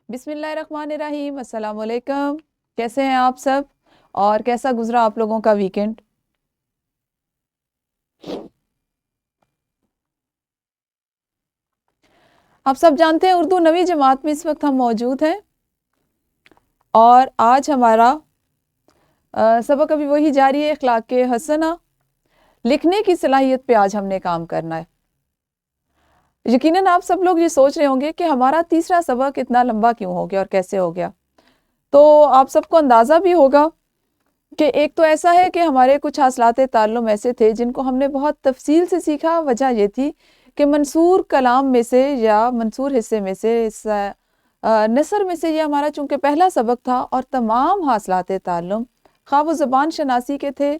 بسم اللہ الرحمن الرحیم، السلام علیکم۔ کیسے ہیں آپ سب اور کیسا گزرا آپ لوگوں کا ویکنڈ؟ آپ سب جانتے ہیں اردو نویں جماعت میں اس وقت ہم موجود ہیں اور آج ہمارا سبق ابھی وہی جاری ہے، اخلاق حسنہ، لکھنے کی صلاحیت پہ آج ہم نے کام کرنا ہے۔ یقیناً آپ سب لوگ یہ سوچ رہے ہوں گے کہ ہمارا تیسرا سبق اتنا لمبا کیوں ہو گیا اور کیسے ہو گیا، تو آپ سب کو اندازہ بھی ہوگا کہ ایک تو ایسا ہے کہ ہمارے کچھ حاصلات تعلم ایسے تھے جن کو ہم نے بہت تفصیل سے سیکھا۔ وجہ یہ تھی کہ منصور کلام میں سے یا منصور حصے میں سے نثر میں سے یہ ہمارا چونکہ پہلا سبق تھا اور تمام حاصلات تعلم خواہ وہ زبان شناسی کے تھے،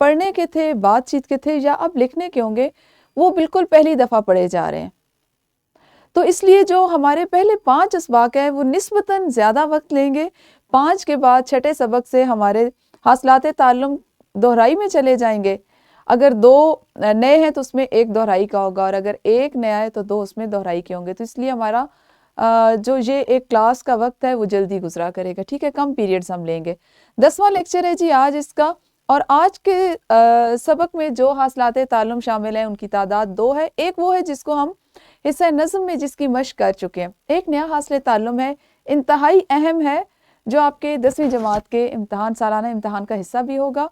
پڑھنے کے تھے، بات چیت کے تھے یا اب لکھنے کے ہوں گے، وہ بالکل پہلی دفعہ پڑھے جا رہے ہیں۔ تو اس لیے جو ہمارے پہلے 5 اسباق ہیں وہ نسبتاً زیادہ وقت لیں گے۔ 5 کے بعد چھٹے سبق سے ہمارے حاصلات تعلم دہرائی میں چلے جائیں گے۔ اگر 2 نئے ہیں تو اس میں 1 دہرائی کا ہوگا، اور اگر 1 نیا ہے تو 2 اس میں دہرائی کے ہوں گے۔ تو اس لیے ہمارا جو یہ ایک کلاس کا وقت ہے وہ جلدی گزرا کرے گا، ٹھیک ہے، کم پیریڈز ہم لیں گے۔ 10واں لیکچر ہے جی آج اس کا، اور آج کے سبق میں جو حاصلات تعلم شامل ہیں ان کی تعداد 2 ہے۔ ایک وہ ہے جس کو ہم حصہ نظم میں جس کی مشق کر چکے ہیں، ایک نیا حاصل تعلم ہے، انتہائی اہم ہے، جو آپ کے 10ویں جماعت کے امتحان، سالانہ امتحان کا حصہ بھی ہوگا۔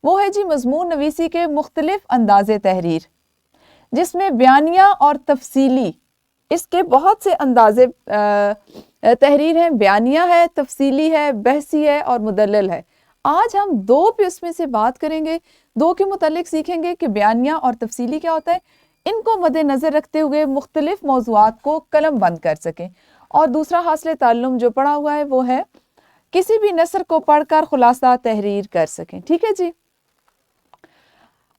وہ ہے جی مضمون نویسی کے مختلف انداز تحریر، جس میں بیانیہ اور تفصیلی، اس کے بہت سے انداز تحریر ہیں، بیانیہ ہے، تفصیلی ہے، بحثی ہے اور مدلل ہے۔ آج ہم 2 پہ اس میں سے بات کریں گے، 2 کے متعلق سیکھیں گے کہ بیانیہ اور تفصیلی کیا ہوتا ہے، ان کو مد نظر رکھتے ہوئے مختلف موضوعات کو قلم بند کر سکیں۔ اور دوسرا حاصل تعلم جو پڑھا ہوا ہے وہ ہے کسی بھی نثر کو پڑھ کر خلاصہ تحریر کر سکیں، ٹھیک ہے جی۔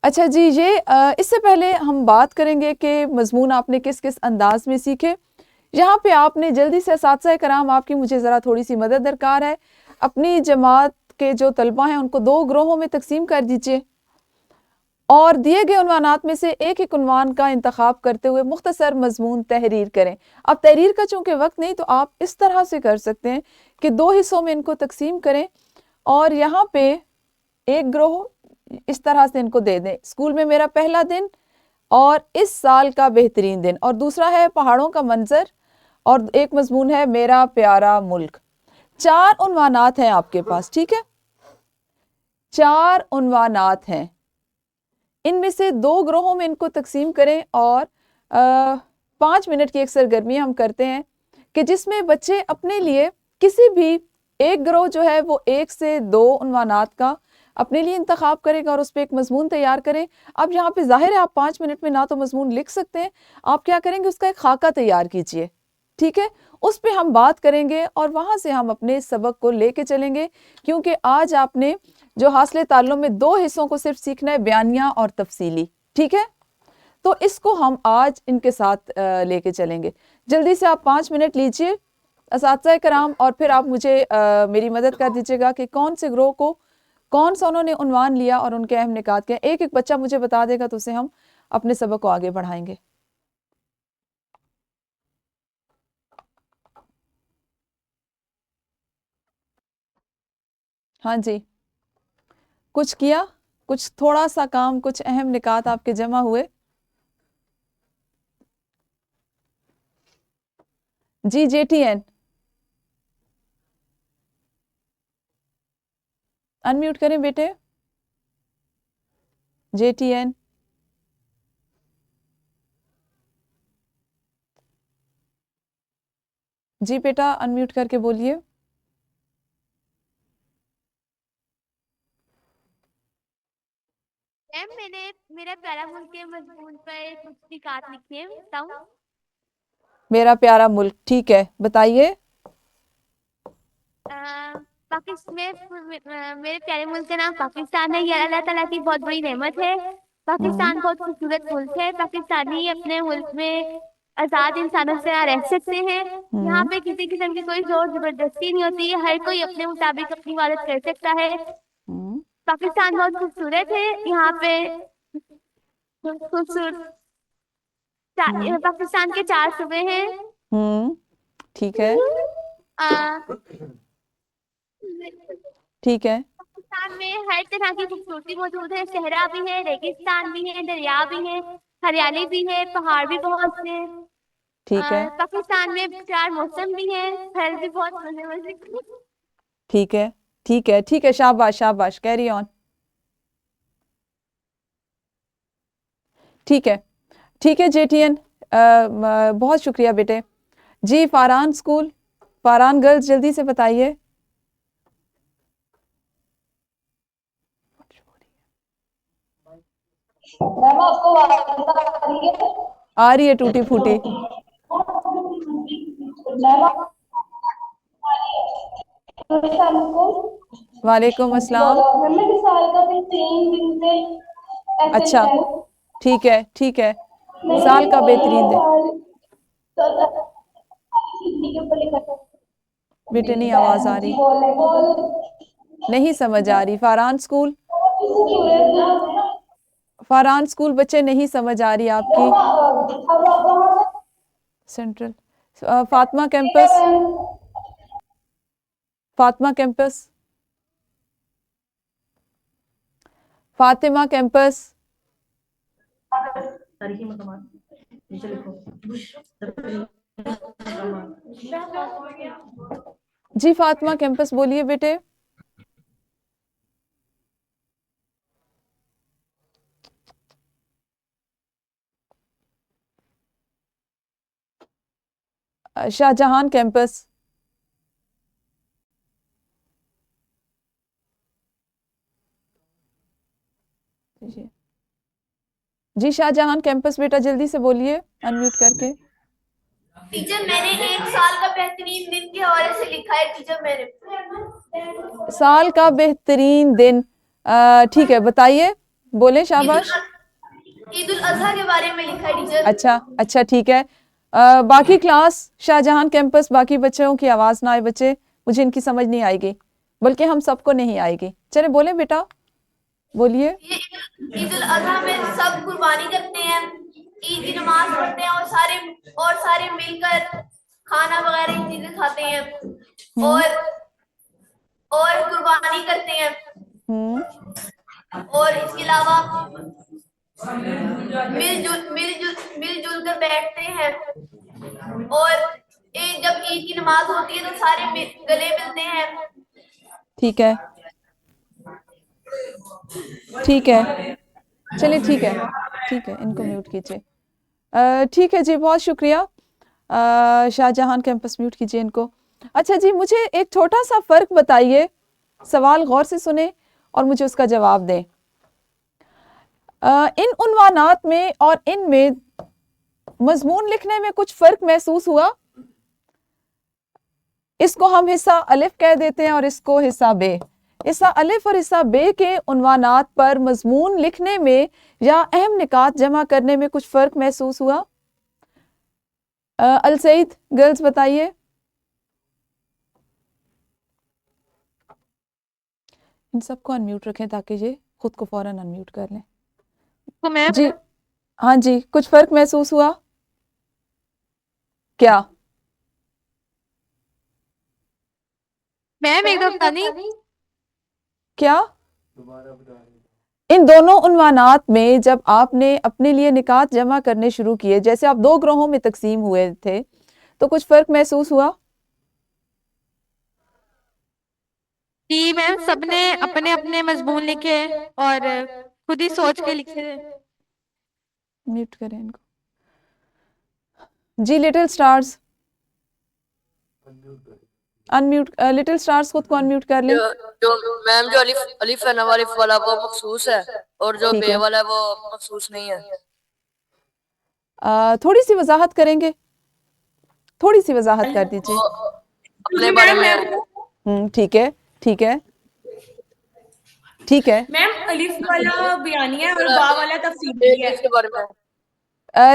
اچھا جی، یہ اس سے پہلے ہم بات کریں گے کہ مضمون آپ نے کس کس انداز میں سیکھے۔ یہاں پہ آپ نے جلدی سے اساتذہ کرام، آپ کی مجھے ذرا تھوڑی سی مدد درکار ہے، اپنی جماعت کے جو طلبہ ہیں ان کو 2 گروہوں میں تقسیم کر دیجئے اور دیے گئے عنوانات میں سے ایک عنوان کا انتخاب کرتے ہوئے مختصر مضمون تحریر کریں۔ اب تحریر کا چونکہ وقت نہیں تو آپ اس طرح سے کر سکتے ہیں کہ 2 حصوں میں ان کو تقسیم کریں، اور یہاں پہ ایک گروہ اس طرح سے ان کو دے دیں، اسکول میں میرا پہلا دن اور اس سال کا بہترین دن، اور دوسرا ہے پہاڑوں کا منظر، اور ایک مضمون ہے میرا پیارا ملک۔ 4 عنوانات ہیں آپ کے پاس، ٹھیک ہے، 4 عنوانات ہیں، ان میں سے 2 گروہوں میں ان کو تقسیم کریں، اور 5 منٹ کی ایک سرگرمی ہم کرتے ہیں کہ جس میں بچے اپنے لیے کسی بھی ایک گروہ جو ہے وہ 1 سے 2 عنوانات کا اپنے لیے انتخاب کرے گا اور اس پہ ایک مضمون تیار کریں۔ اب یہاں پہ ظاہر ہے آپ 5 منٹ میں نہ تو مضمون لکھ سکتے ہیں، آپ کیا کریں گے، اس کا ایک خاکہ تیار کیجئے، ٹھیک ہے، اس پہ ہم بات کریں گے اور وہاں سے ہم اپنے سبق کو لے کے چلیں گے، کیونکہ آج آپ نے جو حاصل تعلم میں 2 حصوں کو صرف سیکھنا ہے، بیانیہ اور تفصیلی، ٹھیک ہے، تو اس کو ہم آج ان کے ساتھ لے کے چلیں گے۔ جلدی سے آپ 5 منٹ لیجئے اساتذہ کرام، اور پھر آپ مجھے میری مدد کر دیجئے گا کہ کون سے گروہ کو کون سا انہوں نے عنوان لیا اور ان کے اہم نکات کیا۔ ایک ایک بچہ مجھے بتا دے گا تو اسے ہم اپنے سبق کو آگے بڑھائیں گے۔ ہاں جی، کچھ کیا، کچھ تھوڑا سا کام، کچھ اہم نکات آپ کے جمع ہوئے؟ جی جے ٹی این انمیوٹ کریں بیٹے، جے ٹی این جی بیٹا انمیوٹ کر کے بولیے۔ میم میں نے میرا پیارا ملک کے مضمون پر کچھ نکات لکھے ہیں، بتاؤں؟ میرا پیارا ملک، ٹھیک ہے، بتائیے۔ میرے پیارے ملک کا نام پاکستان ہے، یہ اللہ تعالیٰ کی بہت بڑی نعمت ہے۔ پاکستان بہت خوبصورت ملک ہے۔ پاکستانی اپنے ملک میں آزاد انسانوں سے رہ سکتے ہیں۔ یہاں پہ کسی قسم کی کوئی زور زبردستی نہیں ہوتی، ہر کوئی اپنے مطابق اپنی عبادت کر سکتا ہے۔ پاکستان بہت خوبصورت ہے، یہاں پہ پاکستان کے 4 صوبے ہیں۔ ٹھیک ہے، ٹھیک ہے پاکستان میں ہر طرح کی خوبصورتی موجود ہے. صحرا بھی ہے, ریگستان بھی ہے, دریا بھی ہے, ہریالی بھی ہے, پہاڑ بھی بہت سے. ٹھیک ہے پاکستان میں 4 موسم بھی ہیں, پھل بھی بہت مزے مزے کے. ٹھیک ہے ٹھیک ہے ٹھیک ہے, شاباش شاباش, کیری آن. ٹھیک ہے ٹھیک ہے جے ٹی این, بہت شکریہ بیٹے. جی فاران اسکول, فاران گرلز جلدی سے بتائیے. میم آپ کو آواز آ رہی ہے؟ آ رہی ہے ٹوٹی پھوٹی. میم السلام علیکم. وعلیکم السلام. میں مثال کا بھی 3 دن سے ایسے اچھا ہے. ٹھیک ہے ٹھیک ہے, نہیں سال کا بہترین دن. بیٹے نہیں آواز آ رہی, نہیں سمجھ آ رہی. فاران اسکول, فاران اسکول بچے نہیں سمجھ آ رہی آپ کی. Central, Fatima campus, Fatima campus, Fatima campus. تاریخی مقامات نیچے لکھو. جی فاطمہ کیمپس بولیے بیٹے. شاہجہان کیمپس, جی شاہجہان کیمپس بیٹا جلدی سے بولیے انمیوٹ کر کے. ٹیچر میں نے 1 سال کا بہترین دن کے حوالے سے لکھا ہے ٹیچر. میں نے سال کا بہترین دن, ٹھیک ہے بتائیے, بولیں شاباش. عید الاضحیٰ کے بارے میں لکھا ہے ٹیچر. اچھا اچھا ٹھیک ہے. باقی کلاس شاہجہان کیمپس, باقی بچوں کی آواز نہ آئے بچے, مجھے ان کی سمجھ نہیں آئے گی, بلکہ ہم سب کو نہیں آئے گی. چلے بولیں بیٹا, بولیے. یہ عید الاضحیٰ میں سب قربانی کرتے ہیں, عید کی نماز پڑھتے ہیں, اور سارے مل کر کھانا وغیرہ چیزیں کھاتے ہیں, ہوں اور قربانی کرتے ہیں. ہوں اور اس کے علاوہ مل جل کر بیٹھتے ہیں, اور جب عید کی نماز ہوتی ہے تو سارے گلے ملتے ہیں. ٹھیک ہے ٹھیک ہے, چلیے ٹھیک ہے ٹھیک ہے, ان کو میوٹ کیجیے. ٹھیک ہے جی, بہت شکریہ. شاہجہان کیمپس میوٹ کیجیے ان کو. اچھا جی, مجھے ایک چھوٹا سا فرق بتائیے, سوال غور سے سنیں اور مجھے اس کا جواب دیں. ان عنوانات میں اور ان میں مضمون لکھنے میں کچھ فرق محسوس ہوا؟ اس کو ہم حصہ الف کہہ دیتے ہیں اور اس کو حصہ بے. حصہ الف اور حصہ بے کے عنوانات پر مضمون لکھنے میں یا اہم نکات جمع کرنے میں کچھ فرق محسوس ہوا؟ السعید گرلز بتائیے. ان سب کو انمیوٹ رکھیں تاکہ یہ خود کو فوراً انمیوٹ کر لیں. جی ہاں جی, کچھ فرق محسوس ہوا کیا؟ میم ایک دم پانی. کیا ان دونوں عنوانات میں جب آپ نے اپنے لیے نکات جمع کرنے شروع کیے, جیسے آپ 2 گروہوں میں تقسیم ہوئے تھے, تو کچھ فرق محسوس ہوا؟ جی میم, سب نے اپنے اپنے مضمون لکھے اور خود ہی سوچ کے لکھے. میوٹ کریں ان کو. جی little stars unmute, little stars خود کو انمیوٹ کر لیں. جو میم جو الف ہے نا الف والا وہ مخصوص ہے, اور جو ٹھیک بے ہے, والا ہے وہ مخصوص نہیں ہے. تھوڑی سی وضاحت کریں گے, تھوڑی سی وضاحت کر دیجیے. اپنے بارے میں ٹھیک ہے ٹھیک ہے ٹھیک ہے. میم الف والا بیانیہ ہے اور با والا تفصیلی ایک ہے. اس کے بارے میں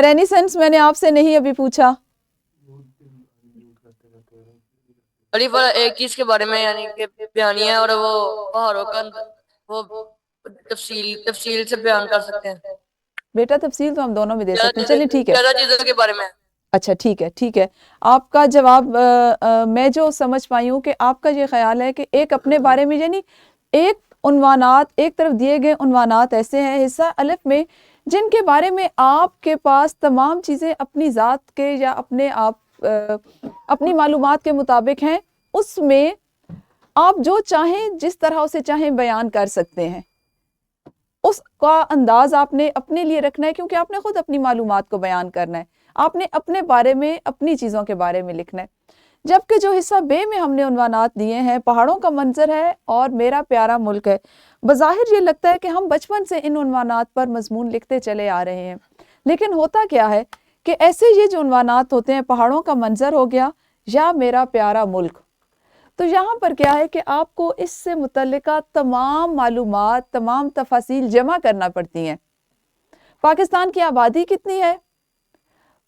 رینیسنس میں نے آپ سے نہیں ابھی پوچھا. الف والا ایک چیز کے بارے میں یعنی کہ بیانیہ ہے, اور وہ پہاڑوں کا وہ تفصیل سے بیان کر سکتے ہیں. بیٹا تفصیل تو ہم دونوں بھی دے سکتے ہیں. چلیے ٹھیک ہے زیادہ چیزوں کے بارے میں. اچھا ٹھیک ہے آپ کا جواب میں جو سمجھ پائی ہوں کہ آپ کا یہ خیال ہے کہ ایک اپنے بارے میں، یعنی ایک عنوانات، ایک طرف دیے گئے عنوانات ایسے ہیں حصہ الف میں جن کے بارے میں آپ کے پاس تمام چیزیں اپنی ذات کے یا اپنی معلومات کے مطابق ہیں، اس میں آپ جو چاہیں جس طرح اسے چاہیں بیان کر سکتے ہیں. اس کا انداز آپ نے اپنے لیے رکھنا ہے کیونکہ آپ نے خود اپنی معلومات کو بیان کرنا ہے، آپ نے اپنے بارے میں اپنی چیزوں کے بارے میں لکھنا ہے. جبکہ جو حصہ بے میں ہم نے عنوانات دیے ہیں پہاڑوں کا منظر ہے اور میرا پیارا ملک ہے، بظاہر یہ لگتا ہے کہ ہم بچپن سے ان عنوانات پر مضمون لکھتے چلے آ رہے ہیں، لیکن ہوتا کیا ہے کہ ایسے یہ جو عنوانات ہوتے ہیں پہاڑوں کا منظر ہو گیا یا میرا پیارا ملک، تو یہاں پر کیا ہے کہ آپ کو اس سے متعلقہ تمام معلومات، تمام تفاصیل جمع کرنا پڑتی ہیں. پاکستان کی آبادی کتنی ہے،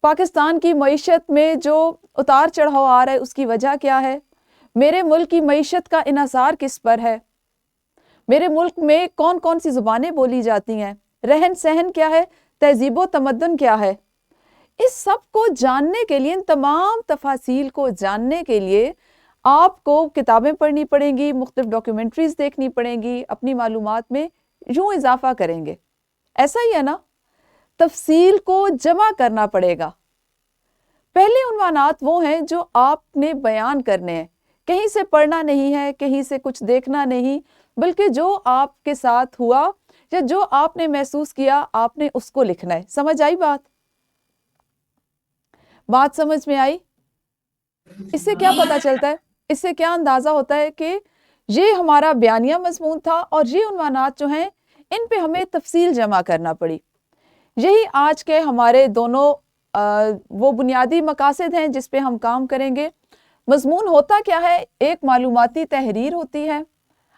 پاکستان کی معیشت میں جو اتار چڑھاؤ آ رہا ہے اس کی وجہ کیا ہے، میرے ملک کی معیشت کا انحصار کس پر ہے، میرے ملک میں کون کون سی زبانیں بولی جاتی ہیں، رہن سہن کیا ہے، تہذیب و تمدن کیا ہے. اس سب کو جاننے کے لیے، ان تمام تفاصیل کو جاننے کے لیے آپ کو کتابیں پڑھنی پڑیں گی، مختلف ڈاکیومنٹریز دیکھنی پڑیں گی، اپنی معلومات میں یوں اضافہ کریں گے. ایسا ہی ہے نا، تفصیل کو جمع کرنا پڑے گا. پہلے عنوانات وہ ہیں جو آپ نے بیان کرنے ہیں، کہیں سے پڑھنا نہیں ہے، کہیں سے کچھ دیکھنا نہیں، بلکہ جو آپ کے ساتھ ہوا یا جو آپ نے محسوس کیا آپ نے اس کو لکھنا ہے. سمجھ آئی بات سمجھ میں آئی؟ اس سے کیا پتہ چلتا ہے، اس سے کیا اندازہ ہوتا ہے کہ یہ ہمارا بیانیہ مضمون تھا اور یہ عنوانات جو ہیں ان پہ ہمیں تفصیل جمع کرنا پڑی. یہی آج کے ہمارے دونوں وہ بنیادی مقاصد ہیں جس پہ ہم کام کریں گے. مضمون ہوتا کیا ہے، ایک معلوماتی تحریر ہوتی ہے.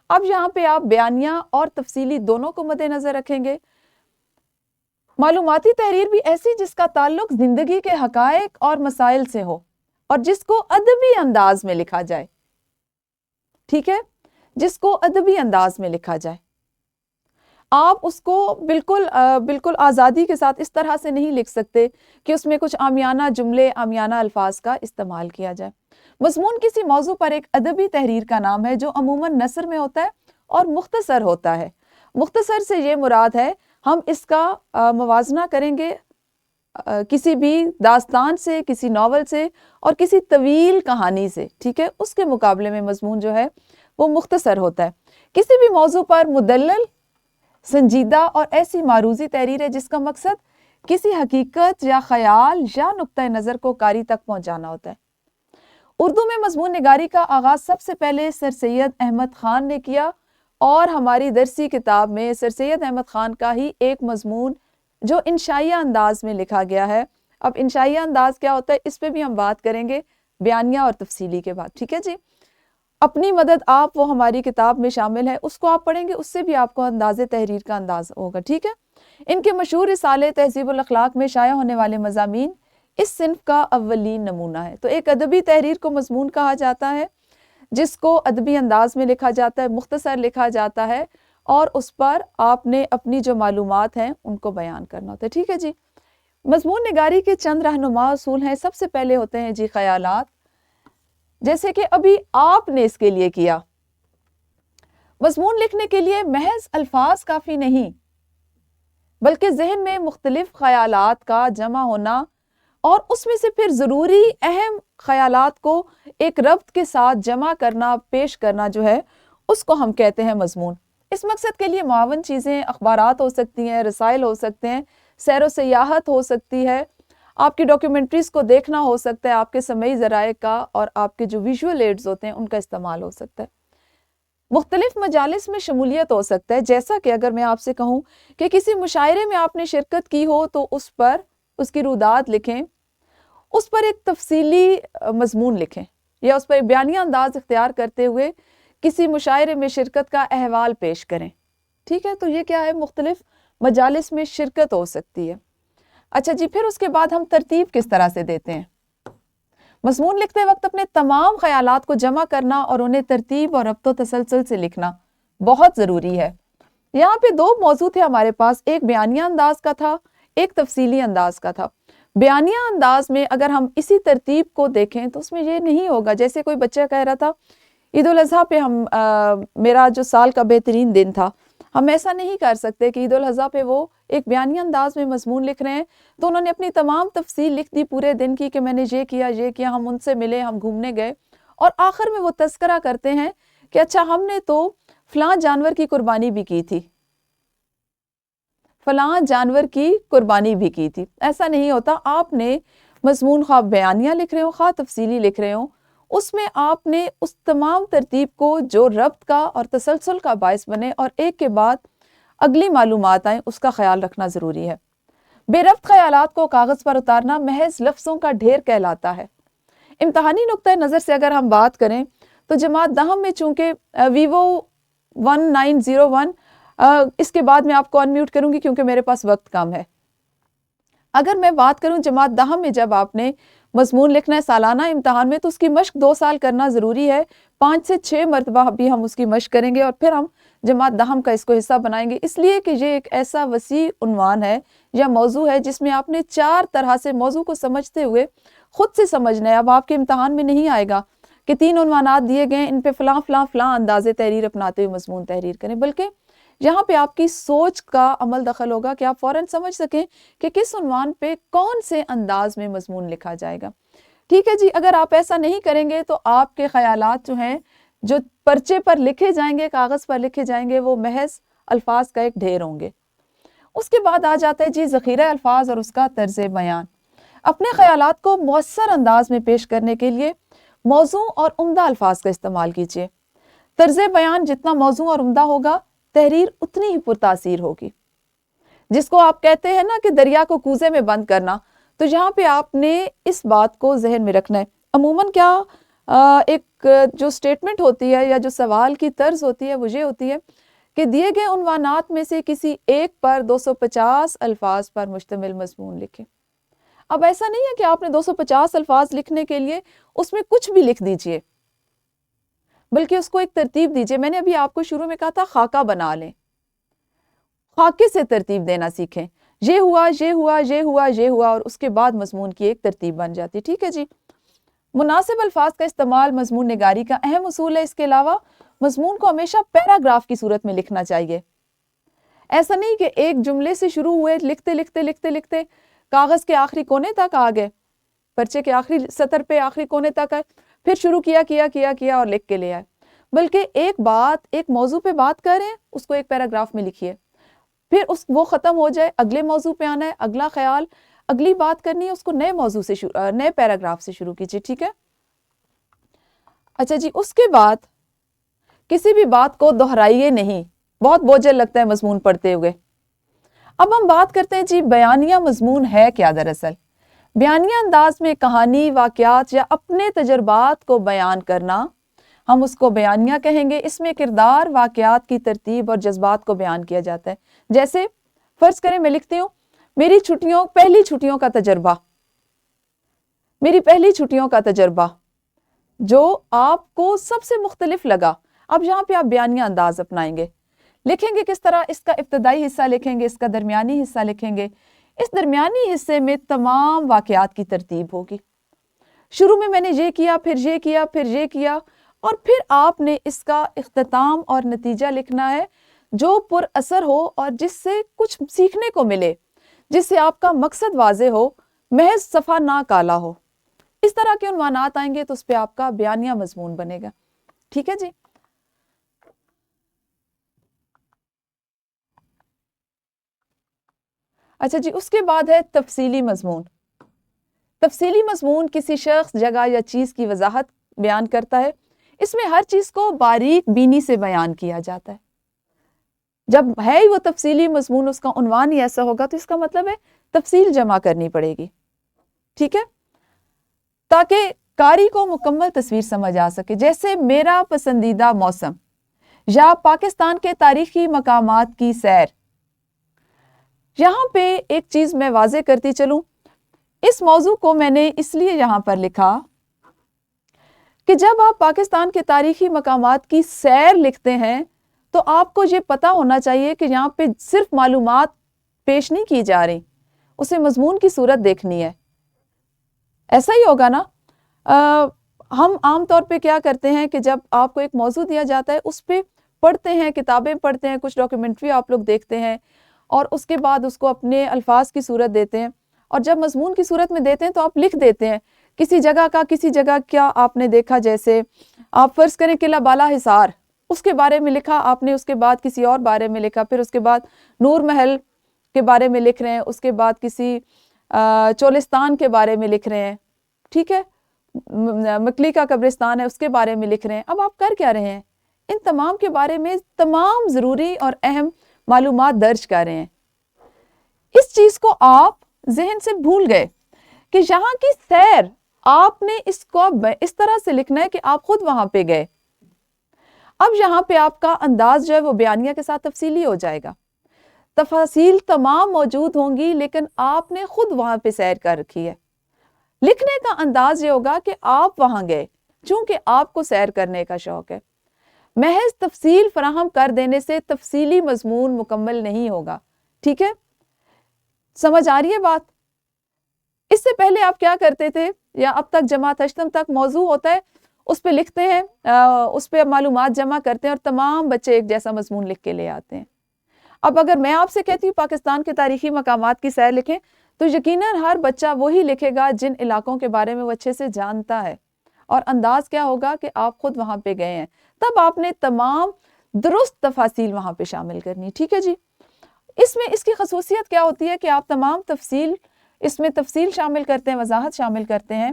اب یہاں پہ آپ بیانیہ اور تفصیلی دونوں کو مد نظر رکھیں گے. معلوماتی تحریر بھی ایسی جس کا تعلق زندگی کے حقائق اور مسائل سے ہو اور جس کو ادبی انداز میں لکھا جائے. ٹھیک ہے، جس کو ادبی انداز میں لکھا جائے. آپ اس کو بالکل آزادی کے ساتھ اس طرح سے نہیں لکھ سکتے کہ اس میں کچھ عامیانہ جملے، عامیانہ الفاظ کا استعمال کیا جائے. مضمون کسی موضوع پر ایک ادبی تحریر کا نام ہے جو عموماً نثر میں ہوتا ہے اور مختصر ہوتا ہے. مختصر سے یہ مراد ہے ہم اس کا موازنہ کریں گے کسی بھی داستان سے، کسی ناول سے اور کسی طویل کہانی سے. ٹھیک ہے، اس کے مقابلے میں مضمون جو ہے وہ مختصر ہوتا ہے. کسی بھی موضوع پر مدلل، سنجیدہ اور ایسی معروضی تحریر ہے جس کا مقصد کسی حقیقت یا خیال یا نقطہ نظر کو قاری تک پہنچانا ہوتا ہے. اردو میں مضمون نگاری کا آغاز سب سے پہلے سر سید احمد خان نے کیا اور ہماری درسی کتاب میں سر سید احمد خان کا ہی ایک مضمون جو انشائیہ انداز میں لکھا گیا ہے. اب انشائیہ انداز کیا ہوتا ہے اس پہ بھی ہم بات کریں گے بیانیہ اور تفصیلی کے بعد. ٹھیک ہے جی، اپنی مدد آپ وہ ہماری کتاب میں شامل ہے، اس کو آپ پڑھیں گے، اس سے بھی آپ کو انداز تحریر کا انداز ہوگا. ٹھیک ہے، ان کے مشہور رسالے تہذیب الاخلاق میں شائع ہونے والے مضامین اس صنف کا اولین نمونہ ہے. تو ایک ادبی تحریر کو مضمون کہا جاتا ہے جس کو ادبی انداز میں لکھا جاتا ہے، مختصر لکھا جاتا ہے اور اس پر آپ نے اپنی جو معلومات ہیں ان کو بیان کرنا ہوتا ہے. ٹھیک ہے جی، مضمون نگاری کے چند رہنما اصول ہیں. سب سے پہلے ہوتے ہیں جی خیالات، جیسے کہ ابھی آپ نے اس کے لیے کیا. مضمون لکھنے کے لیے محض الفاظ کافی نہیں بلکہ ذہن میں مختلف خیالات کا جمع ہونا اور اس میں سے پھر ضروری اہم خیالات کو ایک ربط کے ساتھ جمع کرنا، پیش کرنا جو ہے اس کو ہم کہتے ہیں مضمون. اس مقصد کے لیے معاون چیزیں اخبارات ہو سکتی ہیں، رسائل ہو سکتے ہیں، سیر و سیاحت ہو سکتی ہے، آپ کی ڈاکیومنٹریز کو دیکھنا ہو سکتا ہے، آپ کے سمعی ذرائع کا اور آپ کے جو ویژول ایڈز ہوتے ہیں ان کا استعمال ہو سکتا ہے. مختلف مجالس میں شمولیت ہو سکتا ہے، جیسا کہ اگر میں آپ سے کہوں کہ کسی مشاعرے میں آپ نے شرکت کی ہو تو اس پر اس کی رودات لکھیں، اس پر ایک تفصیلی مضمون لکھیں یا اس پر ایک بیانیہ انداز اختیار کرتے ہوئے کسی مشاعرے میں شرکت کا احوال پیش کریں. ٹھیک ہے، تو یہ کیا ہے، مختلف مجالس میں شرکت ہو سکتی ہے. اچھا جی، پھر اس کے بعد ہم ترتیب کس طرح سے دیتے ہیں. مضمون لکھتے وقت اپنے تمام خیالات کو جمع کرنا اور انہیں ترتیب اور ربط و تسلسل سے لکھنا بہت ضروری ہے. یہاں پہ دو موضوع تھے ہمارے پاس، ایک بیانیہ انداز کا تھا، ایک تفصیلی انداز کا تھا. بیانیہ انداز میں اگر ہم اسی ترتیب کو دیکھیں تو اس میں یہ نہیں ہوگا. جیسے کوئی بچہ کہہ رہا تھا عید الاضحیٰ پہ میرا جو سال کا بہترین دن تھا. ہم ایسا نہیں کر سکتے کہ عید الاضحیٰ پہ وہ ایک بیانیہ انداز میں مضمون لکھ رہے ہیں تو انہوں نے اپنی تمام تفصیل لکھ دی پورے دن کی کہ میں نے یہ کیا, ہم ان سے ملے, ہم گھومنے گئے, اور آخر میں وہ تذکرہ کرتے ہیں کہ اچھا ہم نے تو فلاں جانور کی قربانی بھی کی تھی, فلاں جانور کی قربانی بھی کی تھی. ایسا نہیں ہوتا. آپ نے مضمون خواہ بیانیہ لکھ رہے ہوں خواہ تفصیلی لکھ رہے ہوں, اس میں آپ نے اس تمام ترتیب کو جو ربط کا اور تسلسل کا باعث بنے اور ایک کے بعد اگلی معلومات آئیں, اس کا خیال رکھنا ضروری ہے. بے ربط خیالات کو کاغذ پر اتارنا محض لفظوں کا ڈھیر کہلاتا ہے. امتحانی نقطۂ نظر سے اگر ہم بات کریں تو جماعت دہم میں چونکہ ویوو 1901 اس کے بعد میں آپ کو انمیوٹ کروں گی کیونکہ میرے پاس وقت کم ہے. اگر میں بات کروں جماعت دہم میں جب آپ نے مضمون لکھنا ہے سالانہ امتحان میں تو اس کی مشق 2 سال کرنا ضروری ہے. 5 سے 6 مرتبہ بھی ہم اس کی مشق کریں گے اور پھر ہم جماعت دہم کا اس کو حصہ بنائیں گے, اس لیے کہ یہ ایک ایسا وسیع عنوان ہے یا موضوع ہے جس میں آپ نے 4 طرح سے موضوع کو سمجھتے ہوئے خود سے سمجھنا ہے. اب آپ کے امتحان میں نہیں آئے گا کہ 3 عنوانات دیے گئے, ان پہ فلاں فلاں فلاں انداز تحریر اپناتے ہوئے مضمون تحریر کریں, بلکہ یہاں پہ آپ کی سوچ کا عمل دخل ہوگا کہ آپ فوراً سمجھ سکیں کہ کس عنوان پہ کون سے انداز میں مضمون لکھا جائے گا. ٹھیک ہے جی. اگر آپ ایسا نہیں کریں گے تو آپ کے خیالات جو ہیں جو پرچے پر لکھے جائیں گے, کاغذ پر لکھے جائیں گے, وہ محض الفاظ کا ایک ڈھیر ہوں گے. اس کے بعد آ جاتا ہے جی ذخیرہ الفاظ اور اس کا طرز بیان. اپنے خیالات کو مؤثر انداز میں پیش کرنے کے لیے موزوں اور عمدہ الفاظ کا استعمال کیجیے. طرز بیان جتنا موزوں اور عمدہ ہوگا تحریر اتنی ہی پرتاثیر ہوگی. جس کو آپ کہتے ہیں نا کہ دریا کو کوزے میں بند کرنا, تو یہاں پہ آپ نے اس بات کو ذہن میں رکھنا ہے. عموماً کیا ایک جو سٹیٹمنٹ ہوتی ہے یا جو سوال کی طرز ہوتی ہے وہ یہ ہوتی ہے کہ دیے گئے عنوانات میں سے کسی ایک پر 250 الفاظ پر مشتمل مضمون لکھیں. اب ایسا نہیں ہے کہ آپ نے 250 الفاظ لکھنے کے لیے اس میں کچھ بھی لکھ دیجئے, بلکہ اس کو ایک ترتیب دیجئے. میں نے ابھی آپ کو شروع میں کہا تھا خاکہ بنا لیں, خاکے سے ترتیب دینا سیکھیں. یہ ہوا, یہ ہوا, یہ ہوا, یہ ہوا, اور اس کے بعد مضمون کی ایک ترتیب بن جاتی. ٹھیک ہے جی. مناسب الفاظ کا استعمال مضمون نگاری کا اہم اصول ہے. اس کے علاوہ مضمون کو ہمیشہ پیراگراف کی صورت میں لکھنا چاہیے. ایسا نہیں کہ ایک جملے سے شروع ہوئے, لکھتے لکھتے لکھتے لکھتے کاغذ کے آخری کونے تک آ گئے, پرچے کے آخری سطر پہ آخری کونے تک آئے, پھر شروع کیا اور لکھ کے لے آئے. بلکہ ایک بات, ایک موضوع پہ بات کر رہے ہیں, اس کو ایک پیراگراف میں لکھیے, پھر وہ ختم ہو جائے, اگلے موضوع پہ آنا ہے, اگلا خیال, اگلی بات کرنی ہے, اس کو نئے موضوع سے نئے پیراگراف سے شروع کیجیے. ٹھیک ہے. اچھا جی. اس کے بعد کسی بھی بات کو دہرائیے نہیں, بہت بوجھل لگتا ہے مضمون پڑھتے ہوئے. اب ہم بات کرتے ہیں جی بیانیہ مضمون ہے کیا. دراصل بیانیہ انداز میں کہانی, واقعات یا اپنے تجربات کو بیان کرنا, ہم اس کو بیانیہ کہیں گے. اس میں کردار, واقعات کی ترتیب اور جذبات کو بیان کیا جاتا ہے. جیسے فرض کریں میں لکھتی ہوں میری پہلی چھٹیوں کا تجربہ, میری پہلی چھٹیوں کا تجربہ جو آپ کو سب سے مختلف لگا. اب یہاں پہ آپ بیانیہ انداز اپنائیں گے. لکھیں گے کس طرح؟ اس کا ابتدائی حصہ لکھیں گے, اس کا درمیانی حصہ لکھیں گے. اس درمیانی حصے میں تمام واقعات کی ترتیب ہوگی. شروع میں نے یہ کیا, پھر یہ کیا, پھر یہ کیا, اور پھر آپ نے اس کا اختتام اور نتیجہ لکھنا ہے جو پر اثر ہو اور جس سے کچھ سیکھنے کو ملے, جس سے آپ کا مقصد واضح ہو, محض صفحہ نہ کالا ہو. اس طرح کے عنوانات آئیں گے تو اس پہ آپ کا بیانیہ مضمون بنے گا. ٹھیک ہے جی. اچھا جی. اس کے بعد ہے تفصیلی مضمون. تفصیلی مضمون کسی شخص, جگہ یا چیز کی وضاحت بیان کرتا ہے. اس میں ہر چیز کو باریک بینی سے بیان کیا جاتا ہے. جب ہے ہی وہ تفصیلی مضمون, اس کا عنوان ہی ایسا ہوگا تو اس کا مطلب ہے تفصیل جمع کرنی پڑے گی. ٹھیک ہے, تاکہ قاری کو مکمل تصویر سمجھ آ سکے. جیسے میرا پسندیدہ موسم یا پاکستان کے تاریخی مقامات کی سیر. یہاں پہ ایک چیز میں واضح کرتی چلوں, اس موضوع کو میں نے اس لیے یہاں پر لکھا کہ جب آپ پاکستان کے تاریخی مقامات کی سیر لکھتے ہیں تو آپ کو یہ پتا ہونا چاہیے کہ یہاں پہ صرف معلومات پیش نہیں کی جا رہی, اسے مضمون کی صورت دیکھنی ہے. ایسا ہی ہوگا نا. ہم عام طور پہ کیا کرتے ہیں کہ جب آپ کو ایک موضوع دیا جاتا ہے اس پہ پڑھتے ہیں, کتابیں پڑھتے ہیں, کچھ ڈاکیومنٹری آپ لوگ دیکھتے ہیں اور اس کے بعد اس کو اپنے الفاظ کی صورت دیتے ہیں, اور جب مضمون کی صورت میں دیتے ہیں تو آپ لکھ دیتے ہیں کسی جگہ کا, کسی جگہ کیا آپ نے دیکھا, جیسے آپ فرض کریں قلعہ بالا حصار, اس کے بارے میں لکھا آپ نے, اس کے بعد کسی اور بارے میں لکھا, پھر اس کے بعد نور محل کے بارے میں لکھ رہے ہیں, اس کے بعد کسی چولستان کے بارے میں لکھ رہے ہیں, ٹھیک ہے, مکلی کا قبرستان ہے اس کے بارے میں لکھ رہے ہیں. اب آپ کر کیا رہے ہیں, ان تمام کے بارے میں تمام ضروری اور اہم معلومات درج کر رہے ہیں. اس چیز کو آپ ذہن سے بھول گئے کہ یہاں کی سیر آپ نے اس کو اس طرح سے لکھنا ہے کہ آپ خود وہاں پہ گئے. اب یہاں پہ آپ کا انداز جو ہے وہ بیانیہ کے ساتھ تفصیلی ہو جائے گا, تفاصیل تمام موجود ہوں گی لیکن آپ نے خود وہاں پہ سیر کر رکھی ہے. لکھنے کا انداز یہ ہوگا کہ آپ وہاں گئے, چونکہ آپ کو سیر کرنے کا شوق ہے. محض تفصیل فراہم کر دینے سے تفصیلی مضمون مکمل نہیں ہوگا. ٹھیک ہے, سمجھ آ رہی ہے بات؟ اس سے پہلے آپ کیا کرتے تھے, یا اب تک جماعت اشتم تک موضوع ہوتا ہے اس پہ لکھتے ہیں, اس پہ معلومات جمع کرتے ہیں اور تمام بچے ایک جیسا مضمون لکھ کے لے آتے ہیں. اب اگر میں آپ سے کہتی ہوں پاکستان کے تاریخی مقامات کی سیر لکھیں تو یقیناً ہر بچہ وہی لکھے گا جن علاقوں کے بارے میں وہ اچھے سے جانتا ہے, اور انداز کیا ہوگا کہ آپ خود وہاں پہ گئے ہیں, تب آپ نے تمام درست تفاصیل وہاں پہ شامل کرنی. ٹھیک ہے جی, اس میں اس کی خصوصیت کیا ہوتی ہے کہ آپ تمام تفصیل اس میں تفصیل شامل کرتے ہیں, وضاحت شامل کرتے ہیں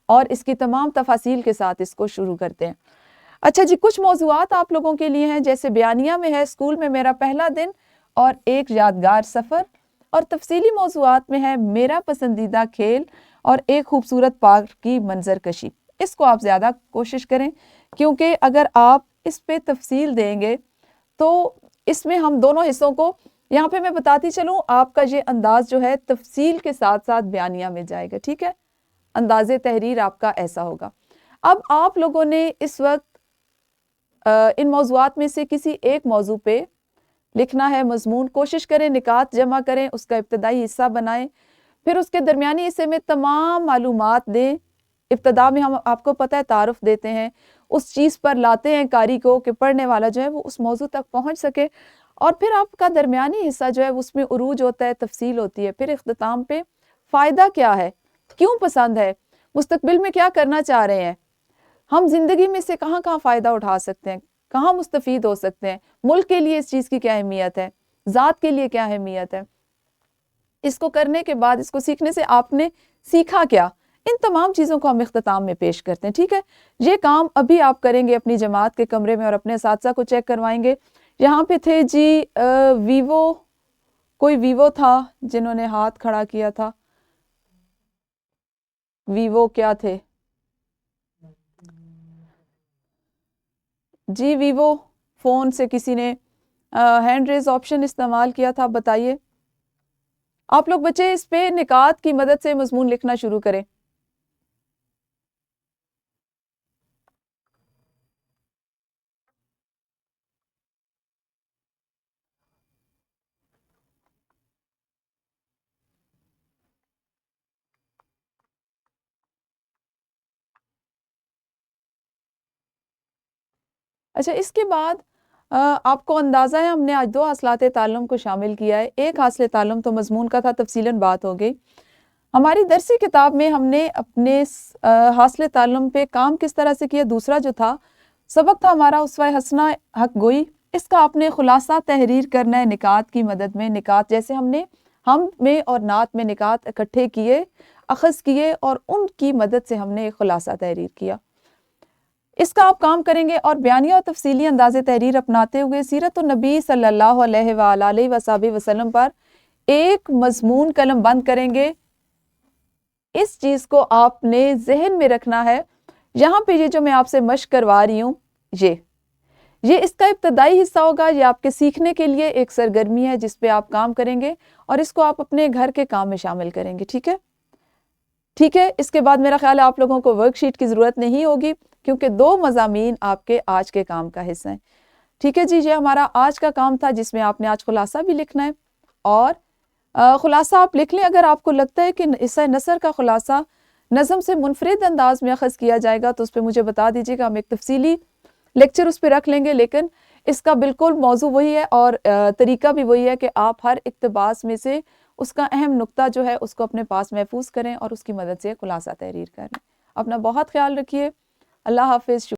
اور اس کی تمام تفاصیل کے ساتھ اس کو شروع کرتے ہیں. اچھا جی, کچھ موضوعات آپ لوگوں کے لیے ہیں, جیسے بیانیہ میں ہے اسکول میں میرا پہلا دن اور ایک یادگار سفر, اور تفصیلی موضوعات میں ہے میرا پسندیدہ کھیل اور ایک خوبصورت پارک کی منظر کشی. اس کو آپ زیادہ کوشش کریں کیونکہ اگر آپ اس پہ تفصیل دیں گے تو اس میں ہم دونوں حصوں کو, یہاں پہ میں بتاتی چلوں, آپ کا یہ انداز جو ہے تفصیل کے ساتھ ساتھ بیانیہ میں جائے گا. ٹھیک ہے, انداز تحریر آپ کا ایسا ہوگا. اب آپ لوگوں نے اس وقت ان موضوعات میں سے کسی ایک موضوع پہ لکھنا ہے مضمون. کوشش کریں نکات جمع کریں, اس کا ابتدائی حصہ بنائیں, پھر اس کے درمیانی حصے میں تمام معلومات دیں. ابتدا میں ہم آپ کو پتہ ہے تعارف دیتے ہیں, اس چیز پر لاتے ہیں قاری کو کہ پڑھنے والا جو ہے وہ اس موضوع تک پہنچ سکے, اور پھر آپ کا درمیانی حصہ جو ہے اس میں عروج ہوتا ہے, تفصیل ہوتی ہے, پھر اختتام پہ فائدہ کیا ہے, کیوں پسند ہے, مستقبل میں کیا کرنا چاہ رہے ہیں, ہم زندگی میں سے کہاں کہاں فائدہ اٹھا سکتے ہیں, کہاں مستفید ہو سکتے ہیں, ملک کے لیے اس چیز کی کیا اہمیت ہے, ذات کے لیے کیا اہمیت ہے. اس کو کرنے کے بعد, اس کو سیکھنے سے آپ نے سیکھا کیا, ان تمام چیزوں کو ہم اختتام میں پیش کرتے ہیں. ٹھیک ہے, یہ کام ابھی آپ کریں گے اپنی جماعت کے کمرے میں اور اپنے اساتذہ کو چیک کروائیں گے. یہاں پہ تھے جی ویوو, کوئی ویوو تھا جنہوں نے ہاتھ کھڑا کیا تھا, ویوو کیا تھے جی, ویوو فون سے کسی نے ہینڈ ریز آپشن استعمال کیا تھا, بتائیے. آپ لوگ بچے اس پہ نکات کی مدد سے مضمون لکھنا شروع کریں. اچھا, اس کے بعد آپ کو اندازہ ہے ہم نے آج 2 حاصلات تعلم کو شامل کیا ہے. ایک حاصل تعلم تو مضمون کا تھا, تفصیلاً بات ہو گئی. ہماری درسی کتاب میں ہم نے اپنے حاصل تعلم پہ کام کس طرح سے کیا. دوسرا جو تھا سبق تھا ہمارا اسوہ حسنہ حق گوئی. اس کا آپ نے خلاصہ تحریر کرنا ہے نکات کی مدد میں. نکات جیسے ہم نے ہم میں اور نعت میں نکات اکٹھے کیے, اخذ کیے, اور ان کی مدد سے ہم نے ایک خلاصہ تحریر کیا. اس کا آپ کام کریں گے اور بیانیہ اور تفصیلی انداز تحریر اپناتے ہوئے سیرت النبی صلی اللہ علیہ وآلہ وصحبہ وسلم پر ایک مضمون قلم بند کریں گے. اس چیز کو آپ نے ذہن میں رکھنا ہے. یہاں پہ یہ جو میں آپ سے مشق کروا رہی ہوں, یہ اس کا ابتدائی حصہ ہوگا. یہ آپ کے سیکھنے کے لیے ایک سرگرمی ہے جس پہ آپ کام کریں گے اور اس کو آپ اپنے گھر کے کام میں شامل کریں گے. ٹھیک ہے, ٹھیک ہے. اس کے بعد میرا خیال ہے آپ لوگوں کو ورک شیٹ کی ضرورت نہیں ہوگی کیونکہ 2 مضامین آپ کے آج کے کام کا حصہ ہیں. ٹھیک ہے جی, یہ ہمارا آج کا کام تھا جس میں آپ نے آج خلاصہ بھی لکھنا ہے, اور خلاصہ آپ لکھ لیں. اگر آپ کو لگتا ہے کہ حصہ نثر کا خلاصہ نظم سے منفرد انداز میں اخذ کیا جائے گا تو اس پہ مجھے بتا دیجیے گا, ہم ایک تفصیلی لیکچر اس پہ رکھ لیں گے, لیکن اس کا بالکل موضوع وہی ہے اور طریقہ بھی وہی ہے کہ آپ ہر اقتباس میں سے اس کا اہم نقطہ جو ہے اس کو اپنے پاس محفوظ کریں اور اس کی مدد سے خلاصہ تحریر کریں. اپنا بہت خیال رکھیے. اللہ حافظ.